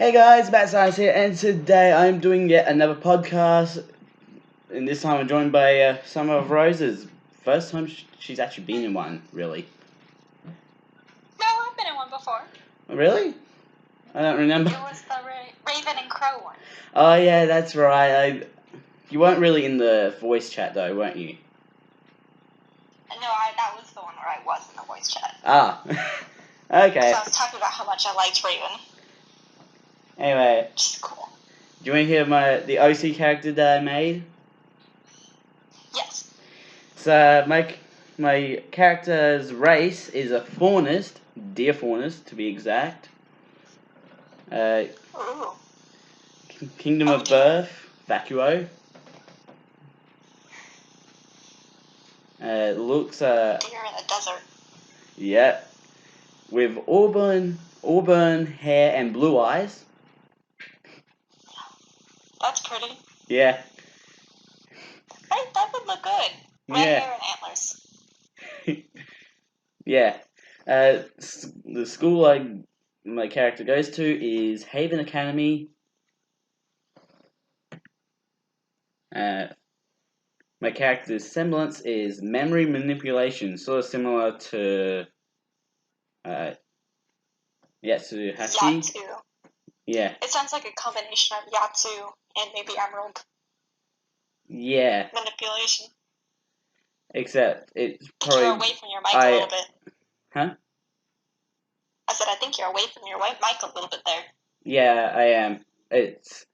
Hey guys, Matt Science here, and today I'm doing yet another podcast. And this time I'm joined by Summer of Roses. First time she's actually been in one, really. No, I've been in one before. Really? I don't remember. It was the Raven and Crow one. Oh yeah, that's right. You weren't really in the voice chat though, weren't you? No, that was the one where I was in the voice chat. Ah, okay. So I was talking about how much I liked Raven. Anyway, which is cool. Do you want to hear the OC character that I made? Yes. So my character's race is a faunist, deer faunist to be exact. Ooh. Kingdom of Birth, Vacuo. Looks Deer in the desert. Yeah, with auburn hair and blue eyes. That's pretty. Yeah. That would look good. Red hair and antlers. Yeah. The school my character goes to is Haven Academy. My character's semblance is memory manipulation, sort of similar to Yatsuhashi. Yatsu. Yeah. It sounds like a combination of Yatsu and maybe Emerald. Yeah. Manipulation. Except it's probably... You're away from your mic a little bit. Huh? I said I think you're away from your mic a little bit there. Yeah, I am. It's...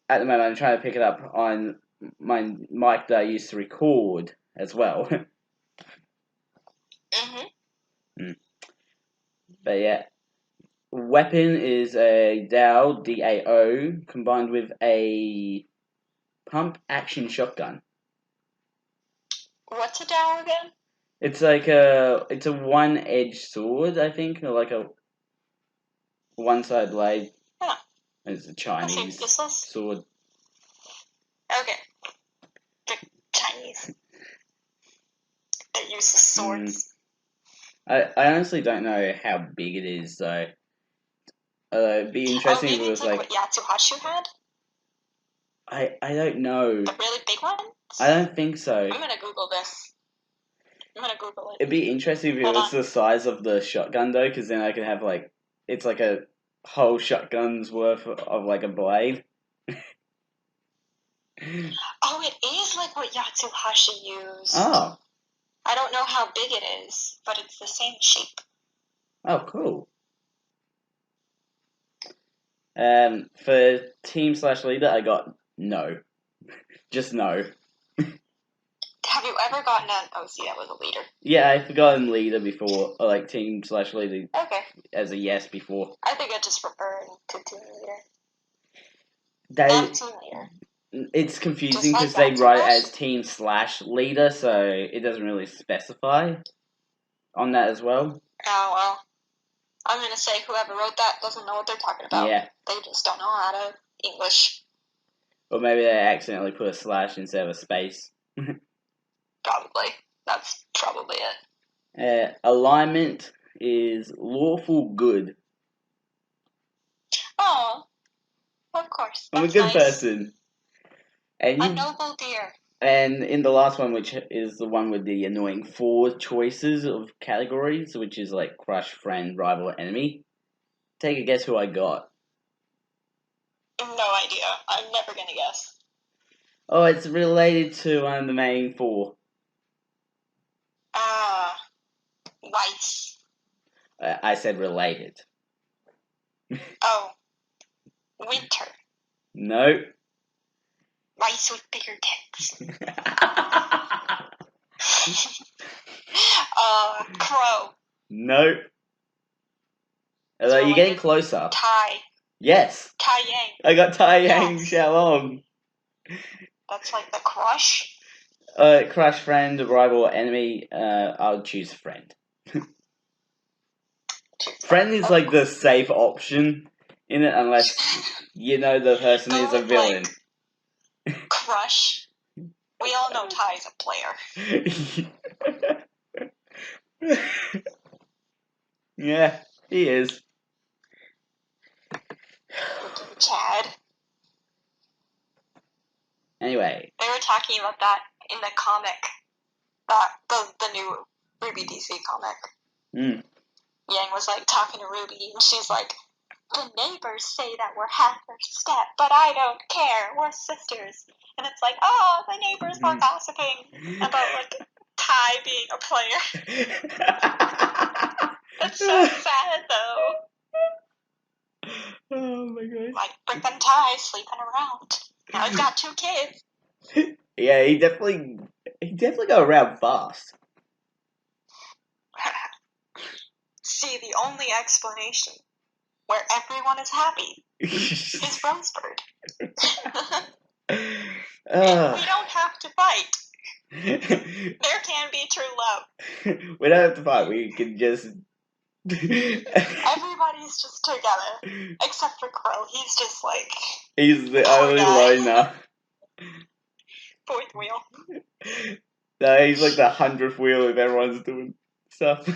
At the moment, I'm trying to pick it up on my mic that I used to record as well. But yeah. Weapon is a DAO, D-A-O, combined with a pump-action shotgun. What's a DAO again? It's a one-edged sword, I think, or like a one-side blade. Huh. It's a Chinese sword. Okay. The Chinese. That uses swords. I honestly don't know how big it is, though. It'd be interesting if it was like what Yatsuhashi had? I don't know. The really big ones? I don't think so. I'm gonna Google this. I'm gonna Google it. It'd be interesting if it was the size of the shotgun, though, because then I could have, like, it's like a whole shotgun's worth of like, a blade. Oh, it is like what Yatsuhashi used. Oh. I don't know how big it is, but it's the same shape. Oh, cool. For team/leader, I got no. Just no. Have you ever gotten an OC that was a leader? Yeah, I've gotten leader before, or like team/leader. Okay. As a yes before. I think I just prefer to team leader. Not team leader. It's confusing because they write it as team/leader, so it doesn't really specify on that as well. Oh, well. I'm going to say whoever wrote that doesn't know what they're talking about. Yeah. They just don't know how to English. Or maybe they accidentally put a slash instead of a space. Probably. That's probably it. Alignment is lawful good. Oh, of course. I'm a good person. And a noble deer. And in the last one, which is the one with the annoying 4 choices of categories, which is like crush, friend, rival, enemy. Take a guess who I got. No idea. I'm never gonna guess. Oh, it's related to one of the main 4. Whites. I said related. Oh. Winter. Nope. Rice with bigger tits. Crow. Nope. Although you're getting closer. Tai. Yes. Tai Yang. I got Tai Yang Xiaolong. That's like the crush? Crush, friend, rival, enemy. I'll choose friend. Friend is like the safe option in it, unless you know the person is a villain. Like, crush. We all know Ty's a player. Yeah, he is. Chad. Anyway. They were talking about that in the comic. The new RWBY DC comic. Mm. Yang was like talking to Ruby, and she's like, the neighbors say that we're half their step, but I don't care. We're sisters. And it's like, oh, the neighbors were gossiping about like Ty being a player. That's so sad, though. Oh my gosh. Like freaking Ty sleeping around. Now he's got 2 kids. Yeah, he definitely got around fast. See, the only explanation where everyone is happy is Rosebird. We don't have to fight. There can be true love. We don't have to fight. We can just. Everybody's just together, except for Crow. He's just like. He's the only loner. 4th wheel. No, he's like the 100th wheel if everyone's doing stuff.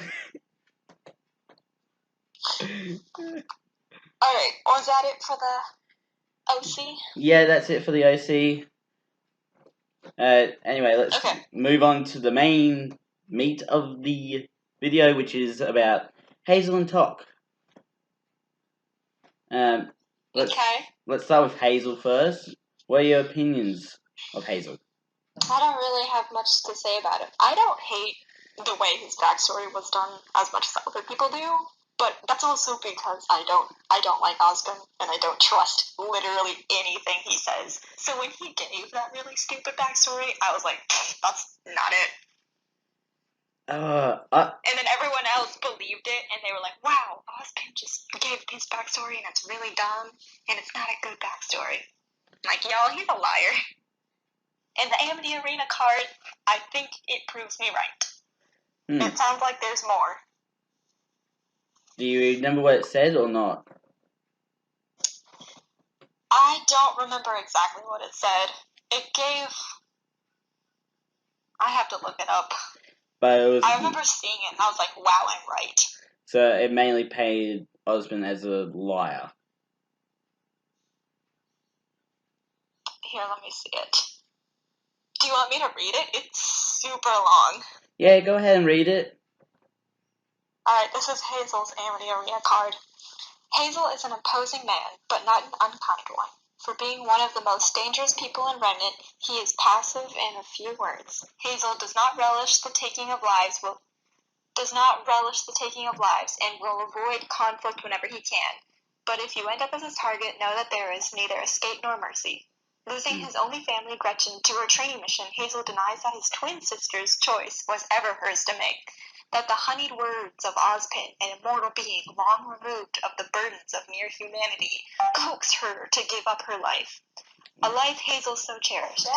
Alright, was that it for the OC? Yeah, that's it for the OC. Anyway, let's move on to the main meat of the video, which is about Hazel and Tock. Let's start with Hazel first. What are your opinions of Hazel? I don't really have much to say about it. I don't hate the way his backstory was done as much as other people do, but that's also because I don't like Osborn, and I don't trust literally anything he says. So when he gave that really stupid backstory, I was like, that's not it. And then everyone else believed it, and they were like, wow, Osborn just gave his backstory, and it's really dumb, and it's not a good backstory. I'm like, yo, he's a liar. And the Amity Arena card, I think it proves me right. It sounds like there's more. Do you remember what it said or not? I don't remember exactly what it said. It gave... I have to look it up. But it was... I remember seeing it, and I was like, wow, I'm right. So it mainly painted Osborn as a liar. Here, let me see it. Do you want me to read it? It's super long. Yeah, go ahead and read it. Alright, this is Hazel's Amity Arena card. Hazel is an imposing man, but not an unkind one. For being one of the most dangerous people in Remnant, he is passive in a few words. Hazel does not relish the taking of lives and will avoid conflict whenever he can. But if you end up as his target, know that there is neither escape nor mercy. Losing his only family, Gretchen, to her training mission, Hazel denies that his twin sister's choice was ever hers to make. That the honeyed words of Ozpin, an immortal being long removed of the burdens of mere humanity, coaxed her to give up her life. A life Hazel so cherished.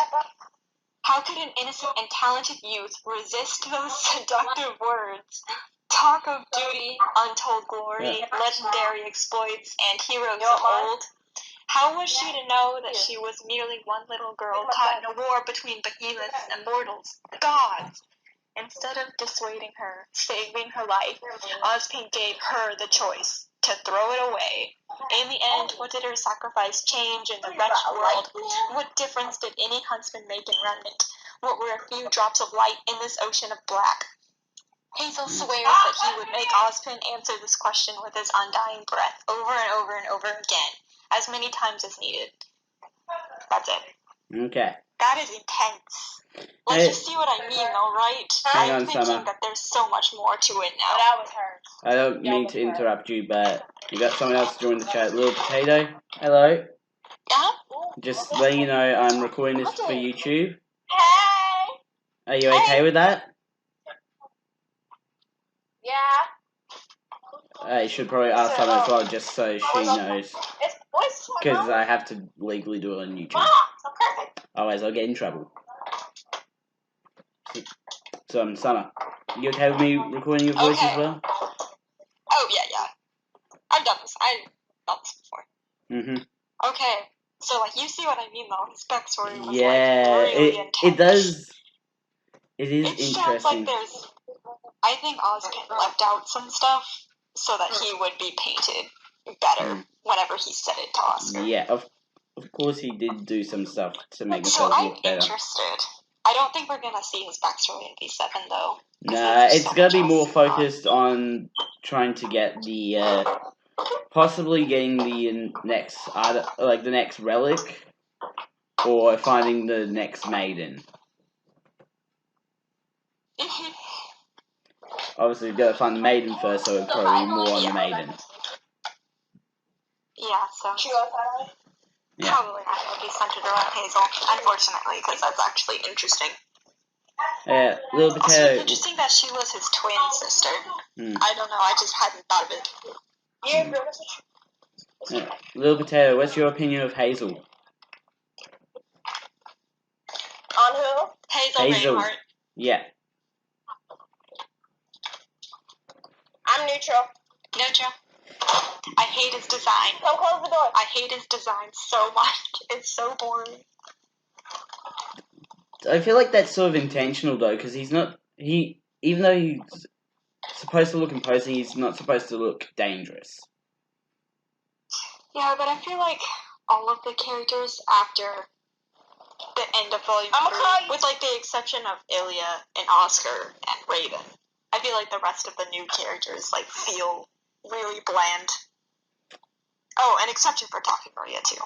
How could an innocent and talented youth resist those seductive words? Talk of duty, untold glory, legendary exploits, and heroes of old. How was she to know that she was merely one little girl caught in a war between behemoths and mortals, gods? Instead of dissuading her, saving her life, Ozpin gave her the choice to throw it away. In the end, what did her sacrifice change in the wretched world? What difference did any huntsman make in Remnant? What were a few drops of light in this ocean of black? Hazel swears that he would make Ozpin answer this question with his undying breath, over and over and over again, as many times as needed. That's it. Okay. That is intense. Like, you see what I mean, though, right? I'm thinking that there's so much more to it now. That was her. I don't mean to interrupt you, but you got someone else join the chat. Little Potato, hello. Yeah? Just letting you know I'm recording this for YouTube. Hey! Are you okay with that? Yeah. You should probably ask someone as well, just so she knows. Because I have to legally do it on YouTube. Otherwise, I'll get in trouble. So, Summer, you okay with me recording your voice as well? Oh, yeah. I've done this. Before. Mm-hmm. Okay. So, like, you see what I mean, though. His backstory was, really intense. It does. It is interesting. Sounds like there's... I think Ozpin left out some stuff so that he would be painted better. whenever he said it to Oscar. Yeah, of course he did do some stuff to make So himself I'm look better. interested. I don't think we're gonna see his backstory in V7 though. Nah, it's gonna be more focused on trying to get the possibly getting the next the next relic, or finding the next maiden. Obviously, we've got to find the maiden first, so it'll probably be more on the maiden. Yeah, so Yeah. probably not going to be centered around Hazel, unfortunately, because that's actually interesting. Little Also, Potato. it's interesting that she was his twin sister. Mm. I don't know, I just hadn't thought of it. Little Potato, what's your opinion of Hazel? On who? Hazel Reinhardt. Yeah. I'm neutral. Neutral. I hate his design. Don't close the door. I hate his design so much. It's so boring. I feel like that's sort of intentional though, because even though he's supposed to look imposing, he's not supposed to look dangerous. Yeah, but I feel like all of the characters after the end of Volume 3, with like the exception of Ilya and Oscar and Raven, I feel like the rest of the new characters like feel really bland. Oh, an exception for Tock and Maria too.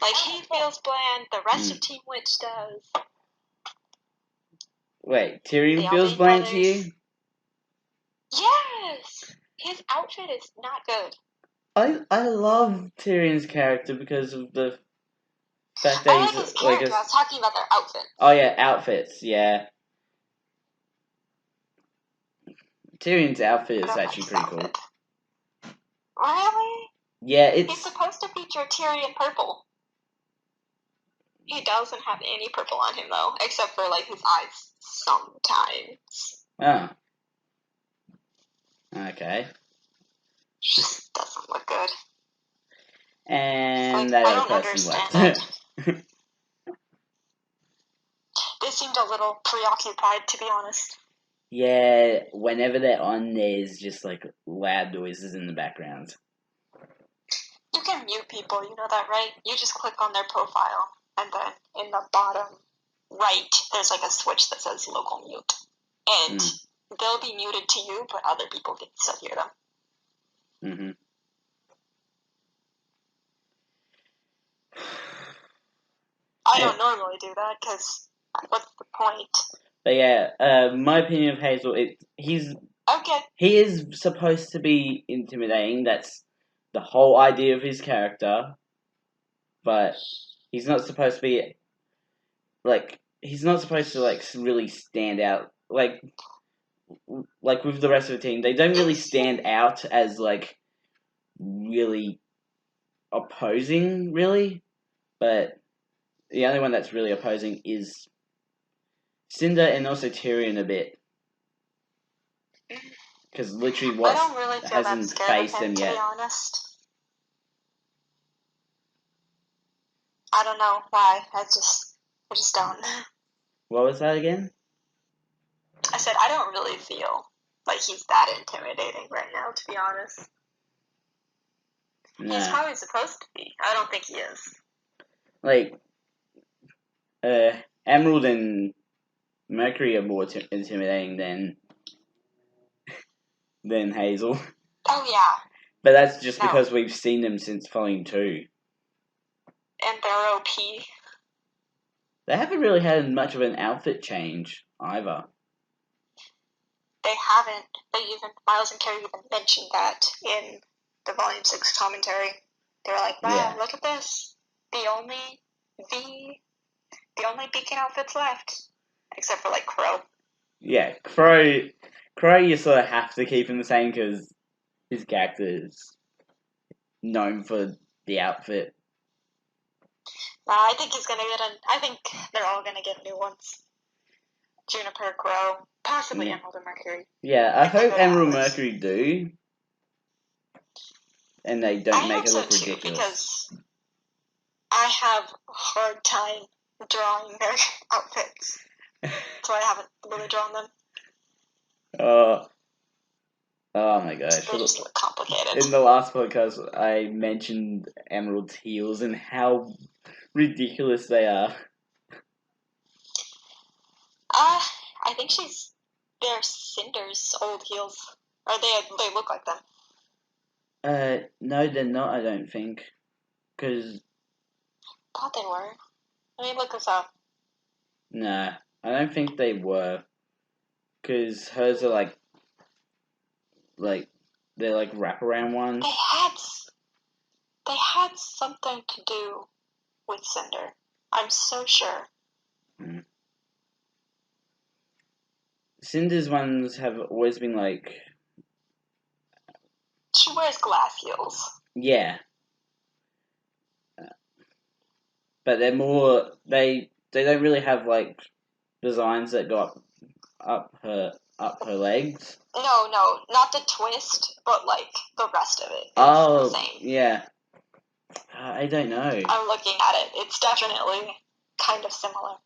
Like he feels bland, the rest of Team Witch does. Wait, Tyrion feels bland to you? Yes! His outfit is not good. I love Tyrion's character because of the fact that I like his character, I was talking about their outfit. Oh yeah, outfits, yeah. Tyrion's outfit is actually pretty cool. Really? Yeah, He's supposed to feature Tyrion purple. He doesn't have any purple on him though, except for like his eyes sometimes. Oh. Okay. Just doesn't look good. And like, that I other don't person understand left. They seemed a little preoccupied, to be honest. Yeah, whenever they're on, there's just like loud noises in the background. You can mute people, you know that, right? You just click on their profile, and then in the bottom right, there's like a switch that says local mute. And they'll be muted to you, but other people can still hear them. Mm-hmm. I don't normally do that, because what's the point? But yeah, my opinion of Hazel, he is supposed to be intimidating. That's the whole idea of his character. But he's not supposed to be he's not supposed to really stand out like with the rest of the team. They don't really stand out as really opposing, really. But the only one that's really opposing is Cinder and also Tyrion a bit. Because literally I don't really feel hasn't that scared faced of him, him yet. to be honest. I don't know why. I just don't. What was that again? I said I don't really feel like he's that intimidating right now, to be honest. Nah. He's probably supposed to be. I don't think he is. Emerald and Mercury are more intimidating than Hazel. Oh yeah. But that's just because we've seen them since Volume 2. And they're OP. They haven't really had much of an outfit change either. They haven't. Miles and Carrie even mentioned that in the Volume 6 commentary. They were like, wow, look at this. The only Beacon outfits left. Except for Crow. Yeah, Crow you sort of have to keep him the same because his character is known for the outfit. I think I think they're all gonna get new ones. Juniper, Crow, possibly Emerald and Mercury. Yeah, I hope Emerald and Mercury do. And they don't make it look ridiculous. Because I have a hard time drawing their outfits. So I haven't really drawn them. Oh my gosh. They just look complicated. In the last podcast, I mentioned Emerald's heels and how ridiculous they are. I think they're Cinder's old heels. Or they look like them. No, they're not, I don't think. Because... Thought they were. Let me look this up. Nah, I don't think they were. Because hers are like, they're like wraparound ones. They had something to do with Cinder. I'm so sure. Cinder's ones have always been like... She wears glass heels. Yeah. But they're more... They don't really have like designs that go up her legs. No, not the twist, but like the rest of it. Oh, the same. Yeah. I don't know. I'm looking at it. It's definitely kind of similar.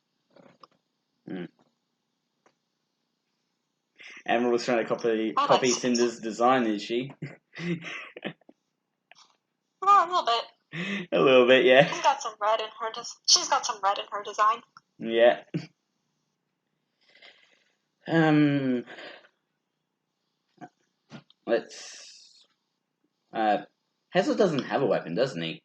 Emerald's trying to copy Cinder's design, is she? Well, a little bit. A little bit, yeah. She's got some red in her design. Yeah. Let's... Hazel doesn't have a weapon, doesn't he?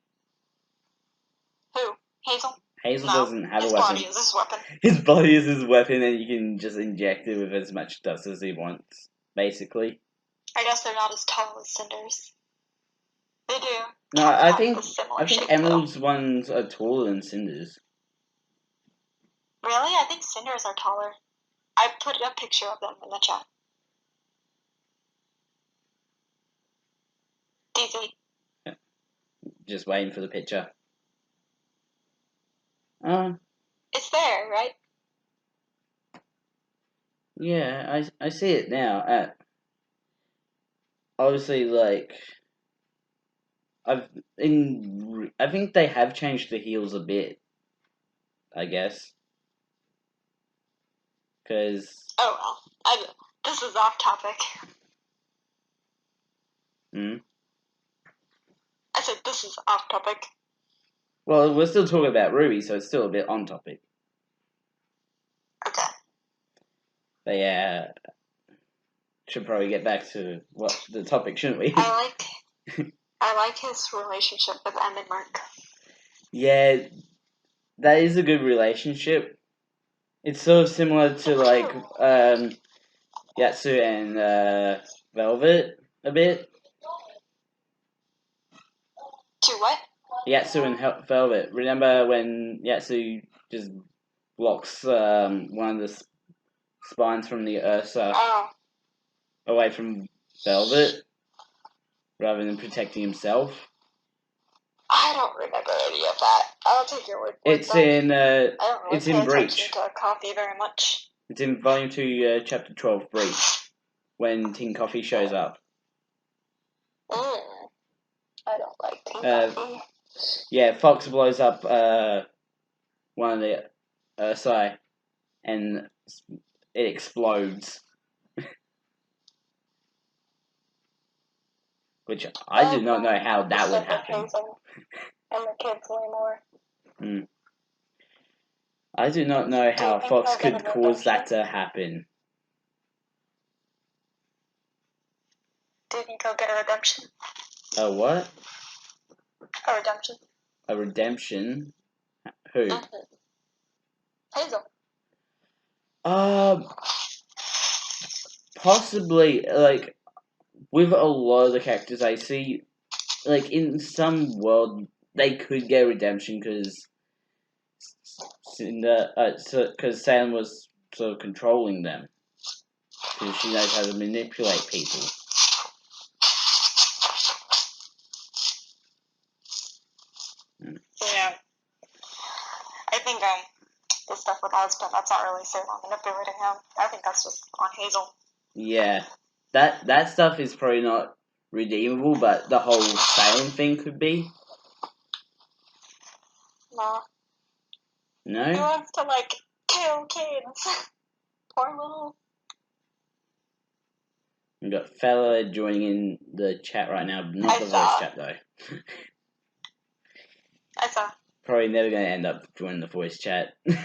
Who? Hazel? Hazel doesn't have a weapon. His body is his weapon. His body is his weapon, and you can just inject it with as much dust as he wants, basically. I guess they're not as tall as Cinder's. They do. No, I think Emerald's ones are taller than Cinder's. Really? I think Cinder's are taller. I put a picture of them in the chat. DZ. Just waiting for the picture. It's there, right? Yeah, I see it now. Obviously, like, I think they have changed the heels a bit. I guess. Because... Oh well, this is off topic. I said this is off topic. Well, we're still talking about RWBY, so it's still a bit on topic. Okay. But yeah, should probably get back to what the topic, shouldn't we? I like his relationship with Em and Mark. Yeah, that is a good relationship. It's sort of similar to like Yatsu and Velvet a bit. To what? Yatsu and Velvet. Remember when Yatsu just blocks one of the spines from the Ursa away from Velvet rather than protecting himself? I don't remember any of that. I'll take your word for it. It's in Breach. To coffee very much. It's in Volume 2, Chapter 12, Breach, when Tin Coffee shows up. I don't like Tin Coffee. Yeah, Fox blows up one of the Ursa, and it explodes. Which I do not know how that would happen. And the kids way more. I do not know how Fox could cause that to happen. Do you think he'll get a redemption? A what? A redemption. A redemption? Who? Hazel. Possibly, like, with a lot of the characters I see, like, in some world, they could get redemption because Sam was sort of controlling them. Because she knows how to manipulate people. Yeah. I think the stuff with husband, that's not really Sam manipulating him. I think that's just on Hazel. Yeah. That stuff is probably not redeemable, but the whole Salem thing could be. No. No? He wants to, like, kill kids. Poor little... We got fella joining in the chat right now, not the voice chat though. I saw. Probably never going to end up joining the voice chat. To be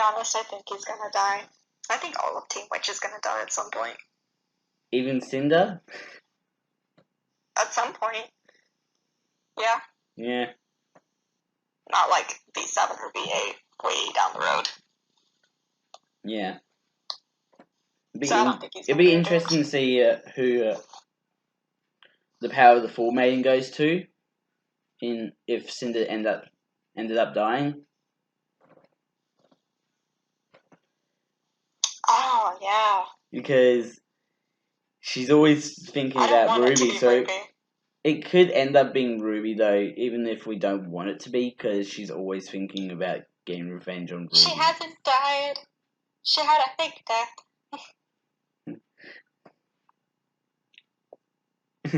honest, I think he's gonna die. I think all of Team Witch is gonna die at some point. Even Cinder? At some point. Yeah. Yeah. Not like B7 or B8, way down the road. Yeah. It'd be interesting to see who the power of the Full Maiden goes to, if Cinder ended up dying. Oh yeah. Because she's always thinking about RWBY, so RWBY. It could end up being RWBY though, even if we don't want it to be, because she's always thinking about getting revenge on RWBY. She hasn't died. She had a fake death. Does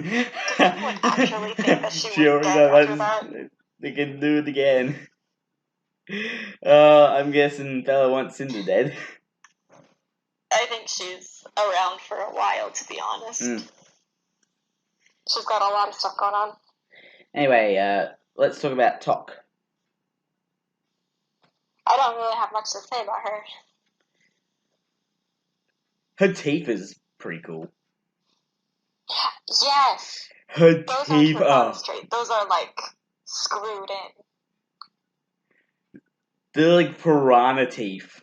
anyone actually think that she was dead after that? They can do it again. I'm guessing Bella wants Cinder dead. I think she's around for a while, to be honest. She's got a lot of stuff going on. Anyway, let's talk about Tock. I don't really have much to say about her. Her teeth is pretty cool. Yes. Her teeth are straight. Those are like screwed in. They're like piranha teeth.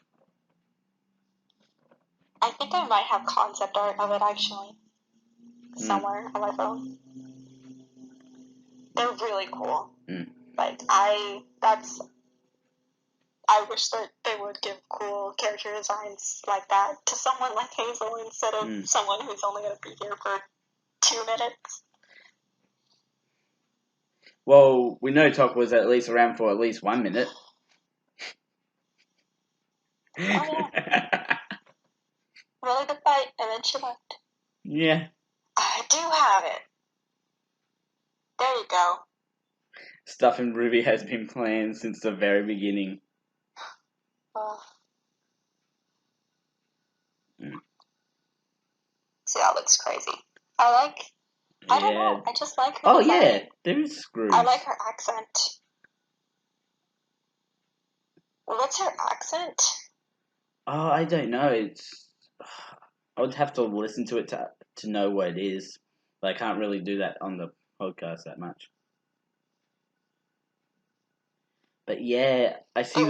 I think I might have concept art of it actually. Somewhere on my phone. They're really cool. Like I wish that they would give cool character designs like that to someone like Hazel instead of someone who's only going to be here for 2 minutes. Well, we know Tock was at least around for at least 1 minute. Oh, yeah. Really good fight, and then she left. Yeah. I do have it. There you go. Stuff in RWBY has been planned since the very beginning. See, that looks crazy. I don't know. I just like her. Oh, yeah. There is screws. I like her accent. What's her accent? Oh, I don't know. I would have to listen to it to know what it is. But I can't really do that on the podcast that much. But yeah, I see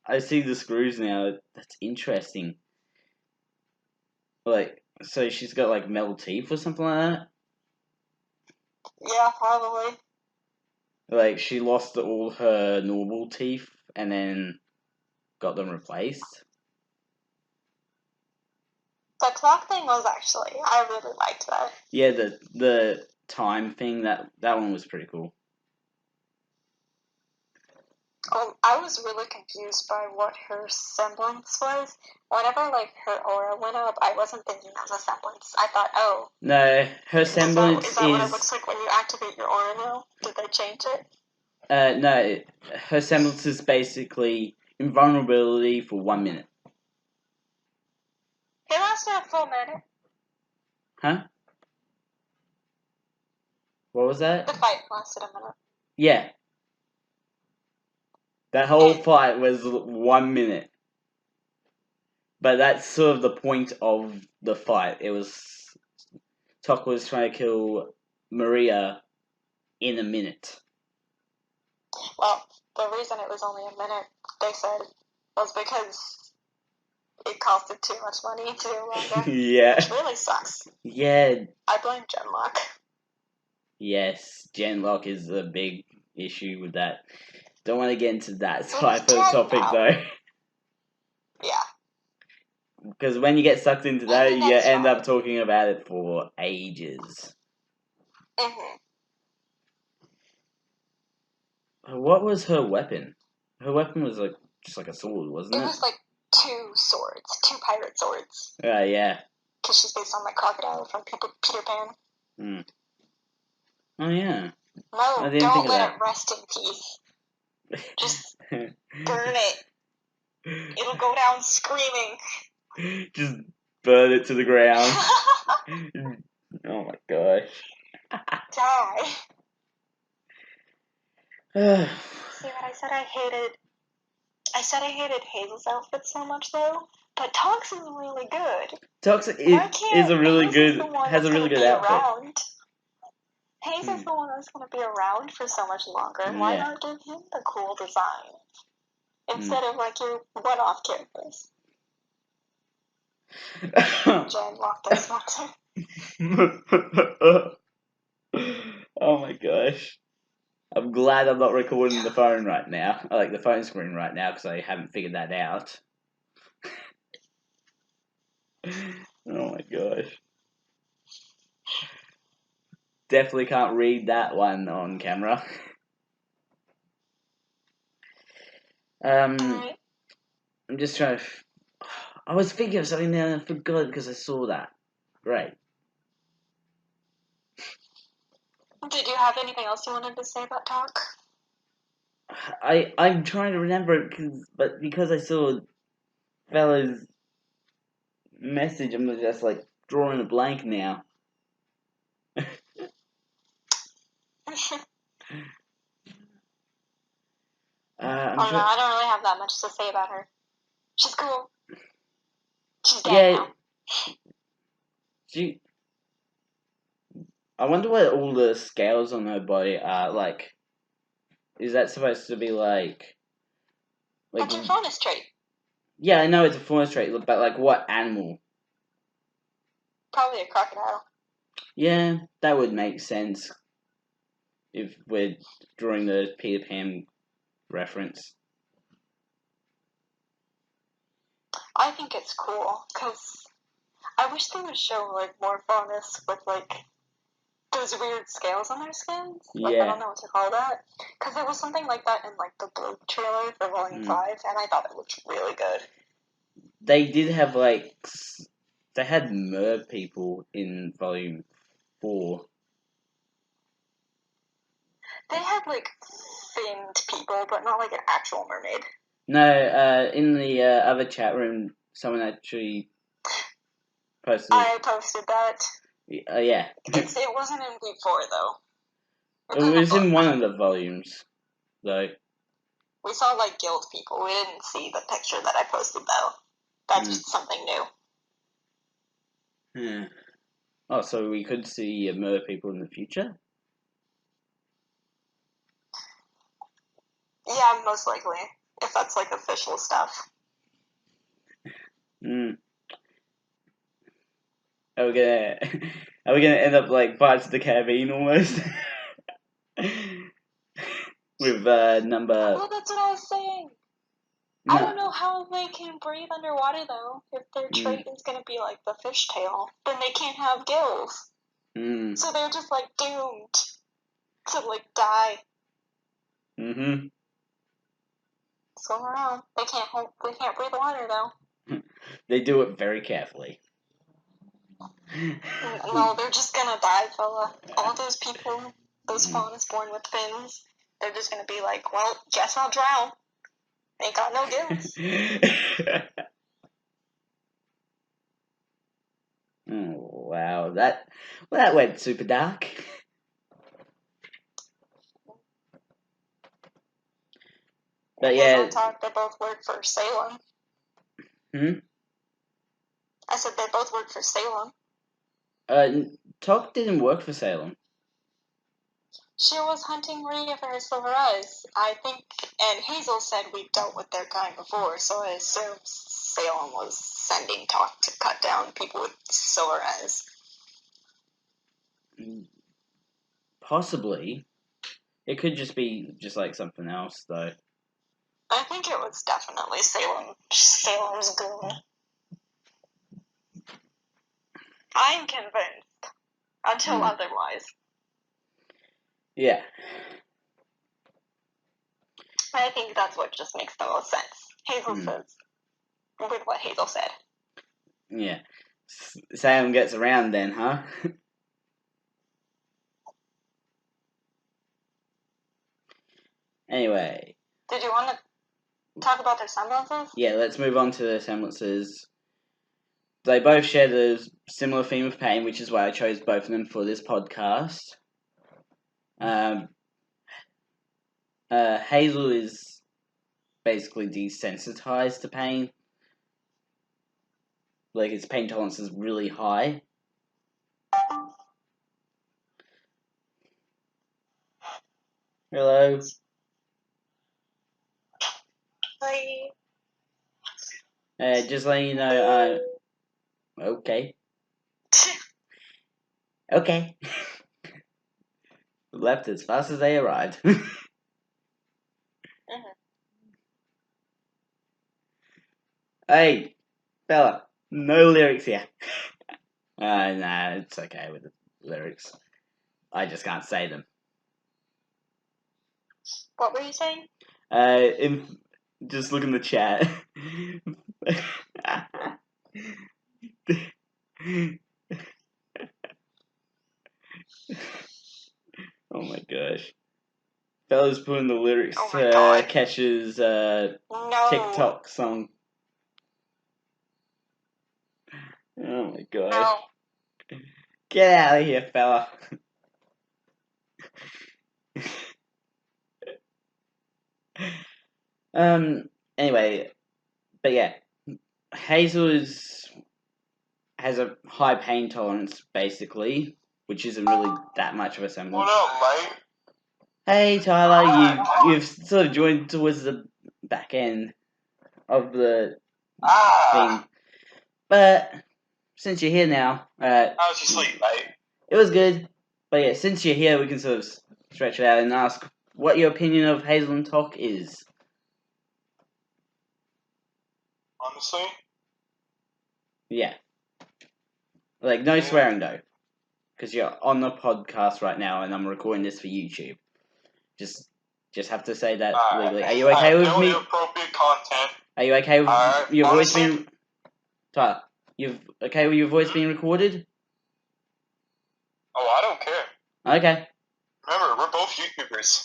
I see the screws now. That's interesting. Like, so she's got like metal teeth or something like that? Yeah, probably. Like, she lost all her normal teeth and then got them replaced. The clock thing was I really liked that. Yeah, the time thing, that one was pretty cool. I was really confused by what her semblance was. Whenever, like, her aura went up, I wasn't thinking that was a semblance. I thought, oh. No, her semblance is that what it looks like when you activate your aura now? Did they change it? No, her semblance is basically invulnerability for 1 minute. It lasted a full minute. Huh? What was that? The fight lasted a minute. Yeah. That whole fight was 1 minute. But that's sort of the point of the fight. It was... Tock was trying to kill Maria in a minute. Well, the reason it was only a minute, they said, was because it costed too much money to do longer. Yeah. Which really sucks. Yeah. I blame Genlock. Yes, Genlock is a big issue with that. Don't want to get into that type of topic though. Yeah. Because when you get sucked into that, you end up talking about it for ages. What was her weapon? Her weapon was like just like a sword, wasn't it? It was like 2 swords, 2 pirate swords. Yeah. Because she's based on the crocodile from Peter Pan. Oh yeah. No, don't let it rest in peace. Just burn it. It'll go down screaming. Just burn it to the ground. Oh my gosh. Die. See what I said? I said I hated Hazel's outfit so much though, but Tox is really good. Tox is a really good, has a really good outfit. Around. Hazel's the one that's going to be around for so much longer. Yeah. Why not give him the cool design instead of like your one-off characters? Jen, lock this one. Oh my gosh. I'm glad I'm not recording the phone right now. I like the phone screen right now because I haven't figured that out. Oh my gosh. Definitely can't read that one on camera. I'm just trying to... I was thinking of something there and I forgot because I saw that. Great. Did you have anything else you wanted to say about Tock? I'm trying to remember it because I saw fella's message, I'm just like drawing a blank now. I don't really have that much to say about her. She's cool. She's dead now. I wonder what all the scales on her body are like. Is that supposed to be like? That's her faunus trait. Yeah, I know it's a faunus trait, but like what animal? Probably a crocodile. Yeah, that would make sense if we're drawing the Peter Pan reference. I think it's cool because I wish they would show like more faunus with like those weird scales on their skins. Like, Yeah. I don't know what to call that. Because there was something like that in like the Blue trailer for Volume 5, and I thought it looked really good. They did have like they had mer people in Volume 4. They had like finned people, but not like an actual mermaid. No, in the other chat room, someone actually posted. I posted that. Yeah. It wasn't in V4 though. It was in one of the volumes, though. We saw like guild people. We didn't see the picture that I posted though. That's just something new. Yeah. Oh, so we could see mer people in the future? Yeah, most likely. If that's like official stuff. Are we gonna end up like Pirates of the Caribbean almost? With number. Well, that's what I was saying. No. I don't know how they can breathe underwater though. If their trait is gonna be like the fishtail, then they can't have gills. So they're just like doomed to like die. What's going on? They can't breathe the water though. They do it very carefully. No, they're just gonna die, fella. All those people, those faunus born with fins, they're just gonna be like, well, guess I'll drown. Ain't got no gills. Oh, wow, that went super dark. But yeah, Tock, they both work for Salem. I said they both work for Salem. Tock didn't work for Salem. She was hunting Maria for her silver eyes, I think, and Hazel said we've dealt with their kind before, so I assume Salem was sending Tock to cut down people with silver eyes. Possibly. It could just be like something else, though. I think it was definitely Salem's goon. I'm convinced. Until otherwise. Yeah. I think that's what just makes the most sense. Hazel says, with what Hazel said. Yeah. Salem gets around then, huh? Anyway. Did you want to talk about their semblances? Yeah, let's move on to the semblances. they both share the similar theme of pain, which is why I chose both of them for this podcast. Hazel is basically desensitized to pain. Like, his pain tolerance is really high. Hello? Hi. Just letting you know, okay. Okay. Left as fast as they arrived. Hey, fella, no lyrics here. Nah, it's okay with the lyrics. I just can't say them. What were you saying? Just look in the chat. Oh my gosh. Fella's putting the lyrics to Kesh's TikTok song. Oh my gosh. No. Get out of here, fella. Anyway, but yeah, Hazel has a high pain tolerance, basically, which isn't really that much of a semblance. What up, mate? Hey, Tyler, you've sort of joined towards the back end of the thing. But since you're here now, how was your sleep, mate? It was good. But yeah, since you're here, we can sort of stretch it out and ask what your opinion of Hazel and Tock is. Honestly? Yeah. Like, no swearing, though. Because you're on the podcast right now, and I'm recording this for YouTube. Just have to say that legally. Are you okay with me? Inappropriate content. Are you okay with your voice being... Tyler, you okay with your voice being recorded? Oh, I don't care. Okay. Remember, we're both YouTubers.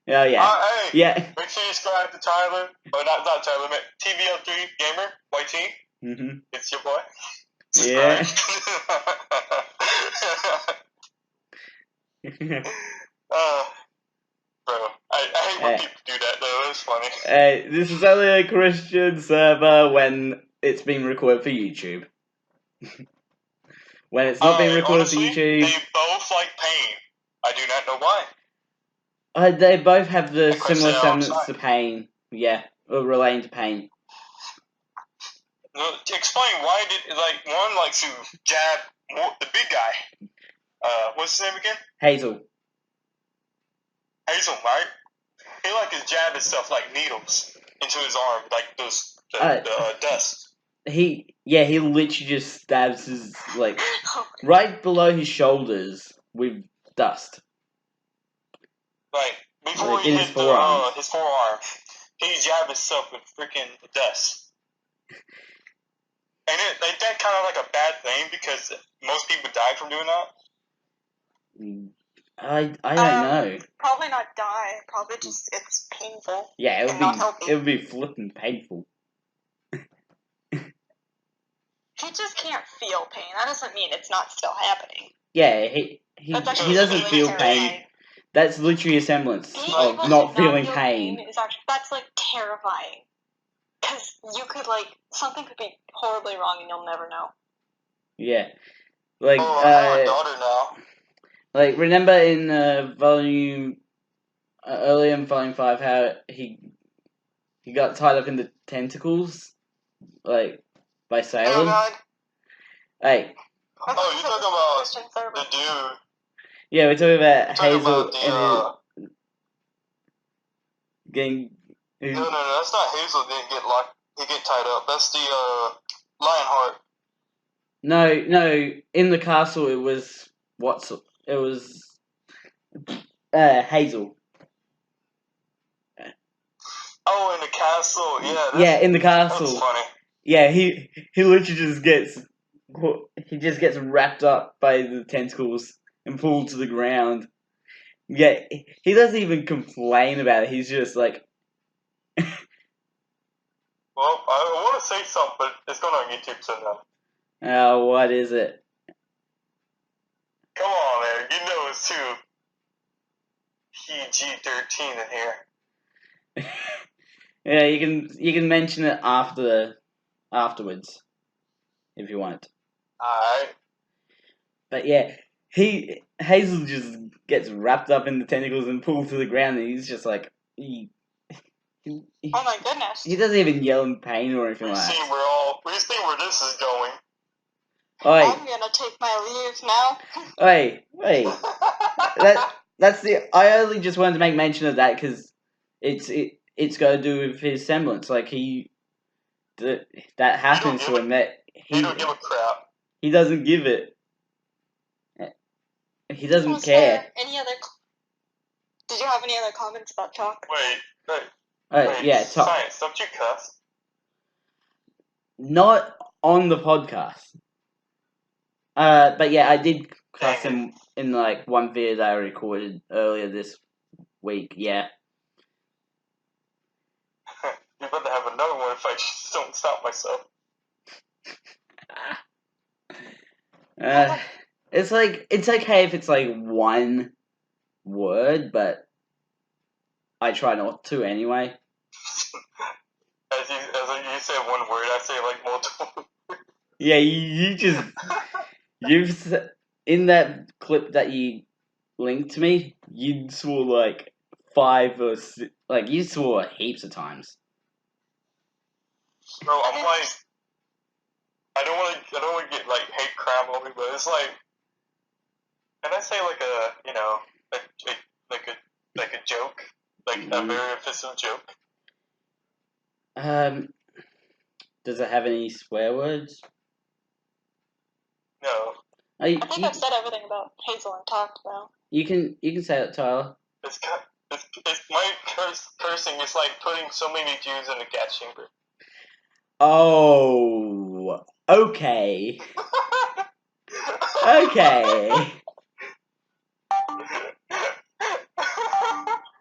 Oh, yeah. Hey, yeah. Make sure you subscribe to Tyler. Oh, not Tyler, but TVL3 Gamer, YT. Mm-hmm. It's your boy. Yeah. Bro, I hate when people do that, though. It's funny. Hey, this is only a Christian server when it's being recorded for YouTube. When it's not being recorded honestly, for YouTube... They both like pain. I do not know why. They both have the similar semblance to pain. Yeah, or relating to pain. Explain why did, one likes to jab the big guy. What's his name again? Hazel, right? He likes to jab his stuff like needles into his arm, like those, dust. He literally just stabs his, right below his shoulders with dust. Right. Before he hit his forearm, he jabbed himself with freaking dust. And that kind of like a bad thing because most people die from doing that. I don't know. Probably not die. Probably just it's painful. Yeah, it would be flipping painful. He just can't feel pain. That doesn't mean it's not still happening. Yeah, he doesn't feel pain. That's literally a semblance of not feeling pain. That's terrifying. Because you could something could be horribly wrong and you'll never know. Yeah. I have a daughter now. Remember in volume... earlier in volume 5 how he got tied up in the tentacles? By Salem? Oh, God. Hey. Oh, you're talking about the dude. Yeah, we're talking about Hazel and getting... No, that's not Hazel didn't get locked. He get tied up. That's the Lionheart. No, in the castle it was Hazel. Oh, in the castle, yeah. Yeah, in the castle. That's funny. Yeah, he literally just gets wrapped up by the tentacles and pulled to the ground. Yeah, he doesn't even complain about it. He's just like... Well, I want to say something, but it's going on YouTube, so no. What is it? Come on, man. You know it's too PG-13 in here. Yeah, you can mention it afterwards if you want. Alright. But yeah, Hazel just gets wrapped up in the tentacles and pulled to the ground, and he's just like oh my goodness. He doesn't even yell in pain or anything like that. We see where this is going. Oi. I'm gonna take my leave now. Oi. That's the. I only just wanted to make mention of that because it's got to do with his semblance. Like that happens to him. He don't give a crap. He doesn't give it. He doesn't Was care. there any other? Did you have any other comments about Tock? Wait. Yeah, Tock. Science, don't you cuss? Not on the podcast. But yeah, I did cuss him in like one video that I recorded earlier this week. Yeah. You're about to have another one if I just don't stop myself. It's like it's okay if it's like one word, but I try not to anyway. As you said one word, I say like multiple. Yeah, you've in that clip that you linked to me, you swore like 5 or 6, like you swore heaps of times. Bro, I'm like, I don't want to get like hate crime on me, but it's like, can I say like like a joke, like a very offensive joke? Does it have any swear words? No. I think I've said everything about Hazel and Tock though. You can say it, Tyler. It's my cursing is like putting so many Jews in a gas chamber. Oh, okay. Okay.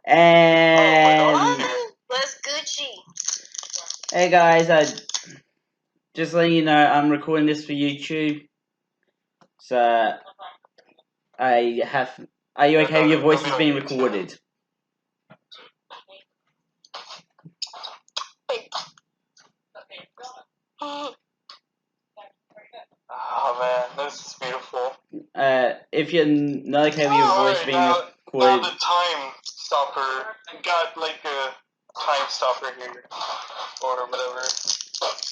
And let's Gucci. Hey guys, just letting you know I'm recording this for YouTube. So are you okay with your voices being recorded? Oh man, this is beautiful. If you're not okay with your voice being recorded. Now the time stopper got like a time stopper here or whatever.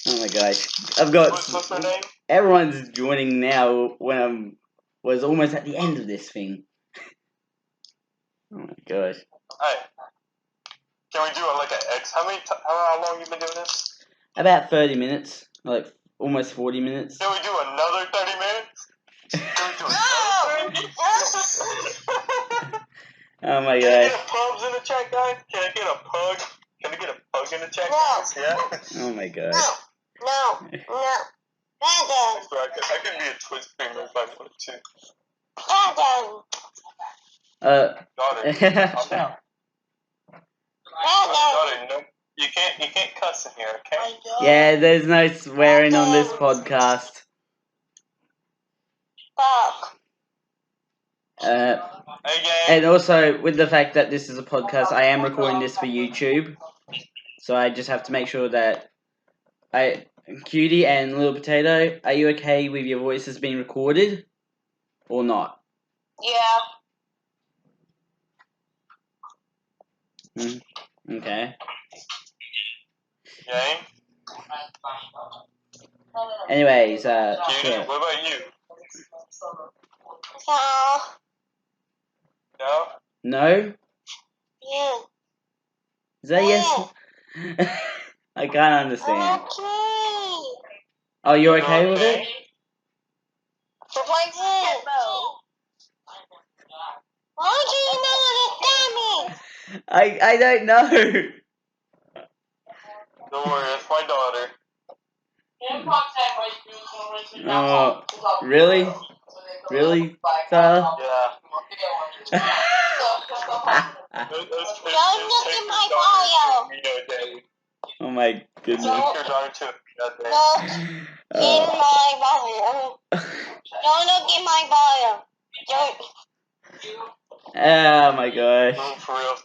Oh my gosh, I've got. What's her name? Everyone's joining now when was almost at the end of this thing. Oh my gosh. Alright. Can we do like an X? How long you been doing this? About 30 minutes. Like almost 40 minutes. Can we do another 30 minutes? Can we do another 30 minutes? Oh my gosh. Can I get a pubs in the chat, guys? Can I get a pug? Can we get a pug in the chat, guys? Yeah? Oh my gosh. No. I can be a twist finger if I wanted to. Calm down. No, you can't cuss in here, okay? Yeah, there's no swearing on this podcast. And also, with the fact that this is a podcast, I am recording this for YouTube. So I just have to make sure that Cutie and Little Potato, are you okay with your voices being recorded? Or not? Yeah. Okay. Yay? Anyways, Cutie, sure. what about you? No. No? No? Yeah. Is that yes? I can't understand. Okay. Oh, you're okay with it? But why is it? Why do you know that, I don't know. Don't worry, that's my daughter. Oh, really? Really, Tyler? Yeah. Don't look at my bio. Oh my goodness. Your daughter too. in my bio. Don't look in my bio. Don't. Oh my gosh. For real,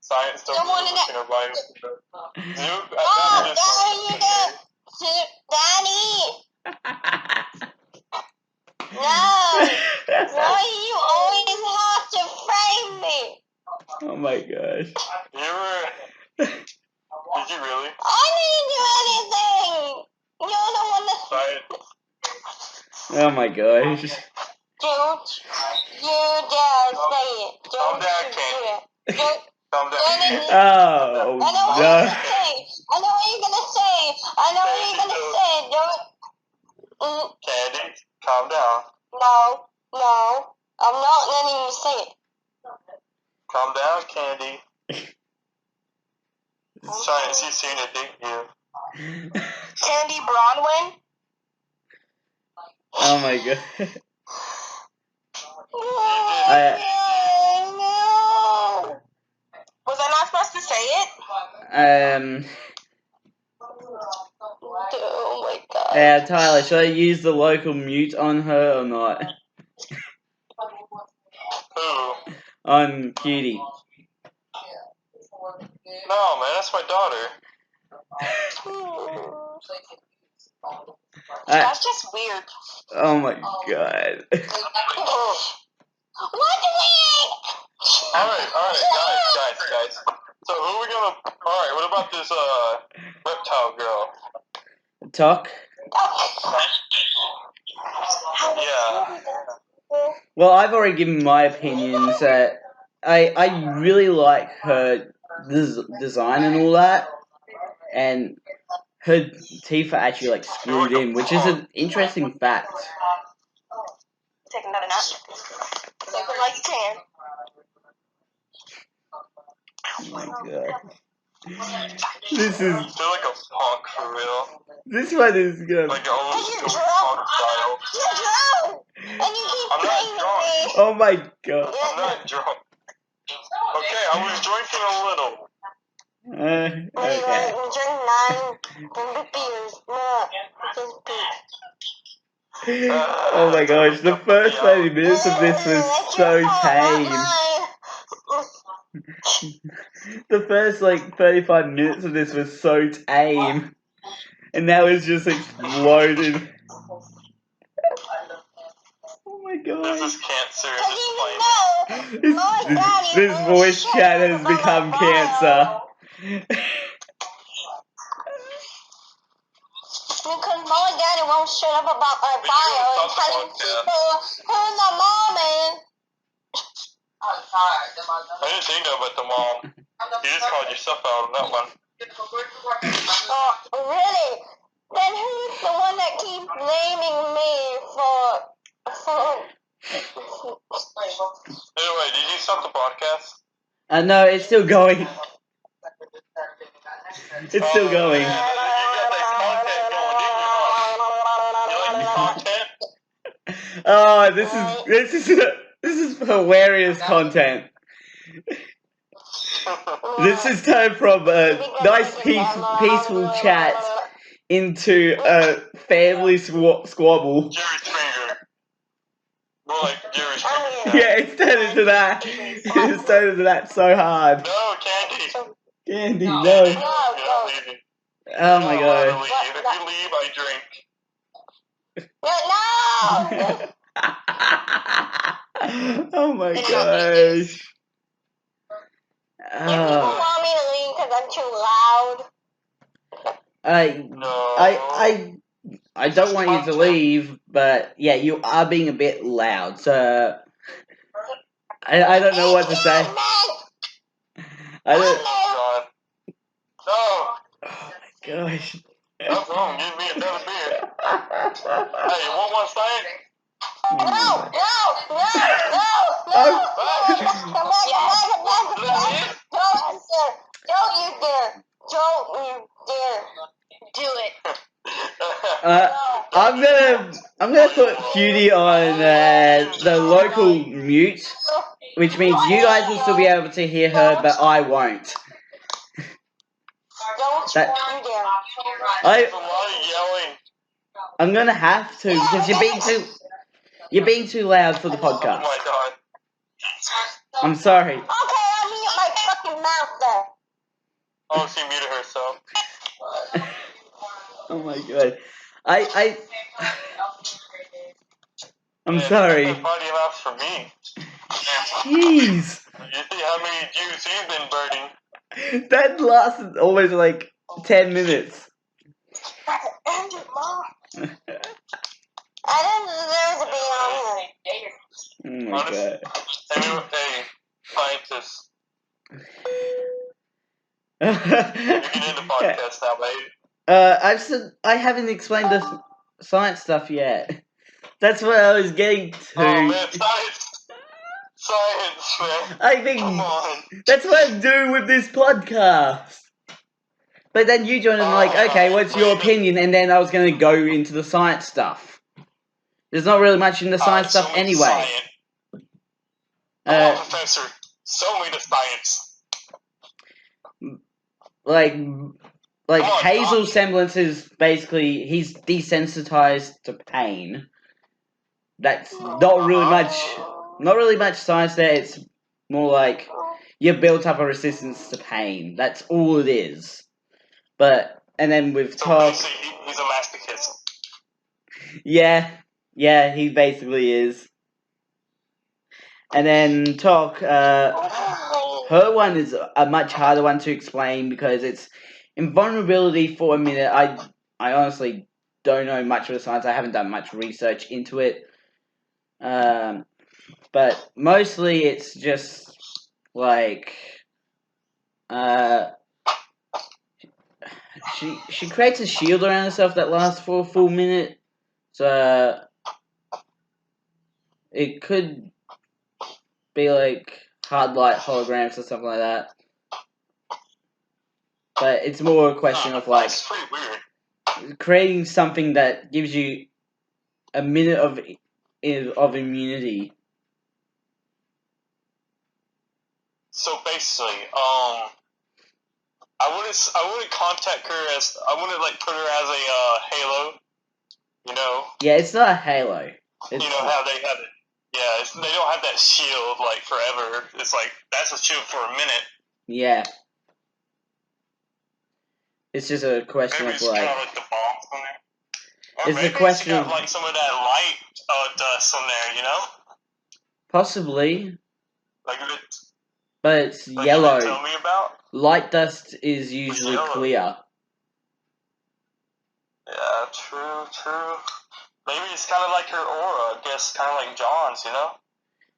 science. Don't want to in our bio. Daddy. No. Why you always have to frame me? Oh my gosh. You were. Did you really? I didn't do anything. You're the one that. Oh my gosh. Don't you dare say it. Don't you do it. Calm down. Oh I know what no. you're gonna say. I know what you're gonna say. I know what you're gonna say. Don't. Candy, calm down. No. I'm not letting you say it. Calm down, Candy. Science, he's seen it, didn't you? Candy Bronwyn? Oh my god. No. Was I not supposed to say it? Oh my god. Tyler, should I use the local mute on her or not? Who? On Cutie. No, man, that's my daughter. That's just weird. Oh my god. What do we? Alright, guys. So who are we gonna... Alright, what about this, reptile girl? Tock? Yeah. Well, I've already given my opinions. I really like her design and all that. And her teeth are actually like screwed in, which is an interesting fact. Take another nap. Take it like you can. Oh my god. This is... You're like a punk, for real. This one is good. Like old school punk style. You're drunk! And you keep I'm not drunk. me. Oh my god. I'm not drunk. Okay, I was drinking a little. Okay. Drink 9 beers. No, just beer. Oh my gosh, the first 30 minutes of this was so tame. The first like 35 minutes of this was so tame. And now it's just exploded. Oh my god. This is cancer. This voice chat has become cancer. Because mom and daddy won't shut up about my bio and telling people who the mom is. I didn't say no about the mom. You just called yourself out on that one. Oh, really? Then who's the one that keeps blaming me for... Anyway, did you stop the podcast? No, it's still going. It's still going. You got that content going, didn't you? You like the content? Oh, this is hilarious content. This is turned from a nice peaceful chat into a family squabble. Jerry Springer. More like Jerry Springer. Yeah, it's turned into that. It's turned into that so hard. No, Candy. Candy, no. You're not leaving. Oh my gosh. If you leave, I drink. No! Oh my gosh. You people want me to leave because I'm too loud? I don't want you to leave, but yeah, you are being a bit loud, so I don't know what to say. I don't. No. Oh my gosh. That's wrong. Give me another beer. Hey, you want one thing? No! Don't you dare do it. I'm gonna put Cutie on the local mute, which means you guys will still be able to hear her, but I won't. Don't That- you dare. There's a lot of yelling. I'm gonna have to because you're being too loud for the Oh podcast. my god. I'm sorry. Okay, I'll mute my fucking mouth then. Oh, she muted herself. Oh my god. I'm Yeah, sorry. that's a party enough for me. Jeez. You see how many Jews he's been burning? That lasted almost like 10 minutes. End it, Mom. I didn't deserve to be on here. Oh my god. Hey, scientists. You can end the podcast now, mate. I haven't explained the science stuff yet. That's what I was getting to. Oh man, science, man. I think Come on. that's what I'm doing with this podcast. But then you joined and like, okay, what's your opinion? And then I was going to go into the science stuff. There's not really much in the science stuff anyway. Professor, show me the science. Like Hazel's semblance is basically he's desensitized to pain. That's not really much science there. It's more like you've built up a resistance to pain. That's all it is. And then with Tock, he's a masochist. yeah, he basically is. And then Tock, her one is a much harder one to explain because it's invulnerability for a minute. I honestly don't know much of the science. I haven't done much research into it. But mostly it's just like she creates a shield around herself that lasts for a full minute. So it could be like hard light holograms or something like that. But it's more a question of like That's pretty weird. Creating something that gives you a minute of immunity. So basically, I wouldn't contact her as I wouldn't like put her as a Halo, you know. Yeah, it's not a Halo. You know how they have it. Yeah, they don't have that shield like forever. It's like that's a shield for a minute. Yeah. It's just a question maybe of it's like. Kind of like the bombs on there. Or it's maybe a question it's got like some of that light dust on there, you know. Possibly. Like but it's like yellow. You didn't tell me about? Light dust is usually clear. Yeah, true. Maybe it's kind of like her aura, I guess, kind of like John's, you know?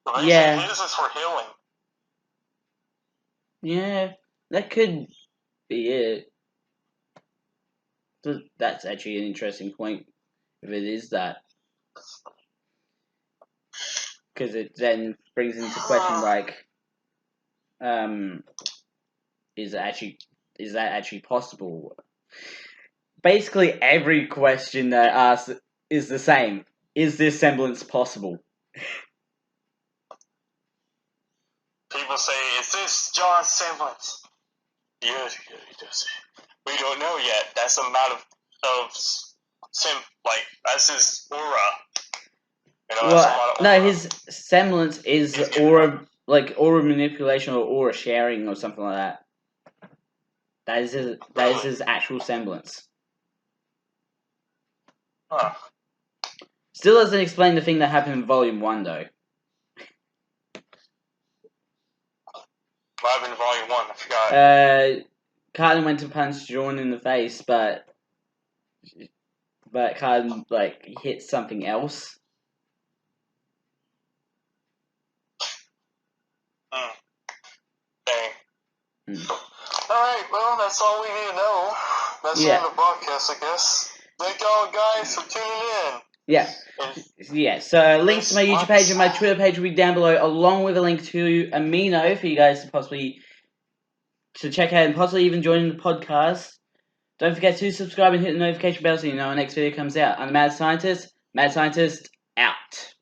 But yeah. His is for healing. Yeah, that could be it. That's actually an interesting point, if it is that. Because it then brings into question, like, is that actually possible? Basically, every question that I ask is the same. Is this semblance possible? People say, is this John's semblance? Yes, he does. We don't know yet. That's amount of that's his aura. You know, well, no, his semblance is aura manipulation or aura sharing or something like that. That is his actual semblance. Huh. Still doesn't explain the thing that happened in Volume 1, though. What happened in Volume 1? I forgot. Carden went to punch Jordan in the face, but Carden, hit something else. Dang. Alright, well, that's all we need to know. That's the end of the broadcast, I guess. Thank y'all guys for tuning in. Yeah, so links to my YouTube page and my Twitter page will be down below, along with a link to Amino for you guys to check out and possibly even join the podcast. Don't forget to subscribe and hit the notification bell so you know when our next video comes out. I'm the Mad Scientist. Mad Scientist, out.